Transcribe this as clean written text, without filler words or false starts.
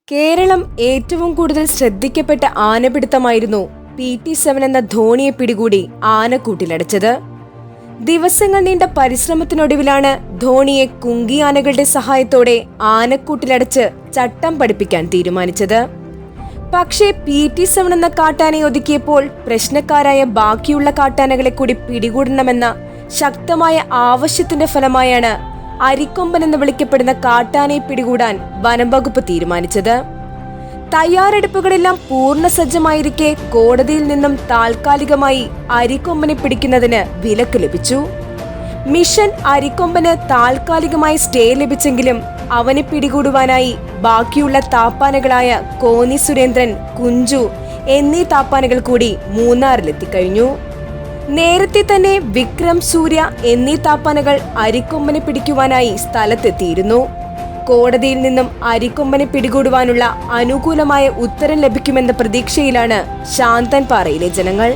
കേരളം ഏറ്റവും കൂടുതൽ ശ്രദ്ധിക്കപ്പെട്ട ആനപിടുത്തമായിരുന്നു PT-7 എന്ന ധോണിയെ പിടികൂടി ആനക്കൂട്ടിലടച്ചത്. ദിവസങ്ങൾ നീണ്ട പരിശ്രമത്തിനൊടുവിലാണ് ധോണിയെ കുങ്കി ആനകളുടെ സഹായത്തോടെ ആനക്കൂട്ടിലടച്ച് ചട്ടം പഠിപ്പിക്കാൻ തീരുമാനിച്ചത്. പക്ഷേ PT-7 എന്ന കാട്ടാനയെ ഒതുക്കിയപ്പോൾ പ്രശ്നക്കാരായ ബാക്കിയുള്ള കാട്ടാനകളെ കൂടി പിടികൂടണമെന്ന ശക്തമായ ആവശ്യത്തിന്റെ ഫലമായാണ് അരിക്കൊമ്പൻ എന്ന് വിളിക്കപ്പെടുന്ന കാട്ടാനയെ പിടികൂടാൻ വനം വകുപ്പ് തീരുമാനിച്ചത്. തയ്യാറെടുപ്പുകളെല്ലാം പൂർണ്ണ സജ്ജമായിരിക്കെ കോടതിയിൽ നിന്നും താൽക്കാലികമായി അരിക്കൊമ്പനെ പിടിക്കുന്നതിന് വിലക്ക് ലഭിച്ചു. മിഷൻ അരിക്കൊമ്പന് താൽക്കാലികമായി സ്റ്റേ ലഭിച്ചെങ്കിലും അവനെ പിടികൂടുവാനായി ബാക്കിയുള്ള താപ്പാനകളായ കോന്നി, സുരേന്ദ്രൻ, കുഞ്ചു എന്നീ താപ്പാനകൾ കൂടി മൂന്നാറിലെത്തിക്കഴിഞ്ഞു. നേരത്തെ തന്നെ വിക്രം, സൂര്യ എന്നീ താപ്പാനകൾ അരിക്കൊമ്പനെ പിടിക്കുവാനായി സ്ഥലത്തെത്തിയിരുന്നു. കോടതിയിൽ നിന്നും അരിക്കൊമ്പനെ പിടികൂടുവാനുള്ള അനുകൂലമായ ഉത്തരം ലഭിക്കുമെന്ന പ്രതീക്ഷയിലാണ് ശാന്തൻപാറയിലെ ജനങ്ങൾ.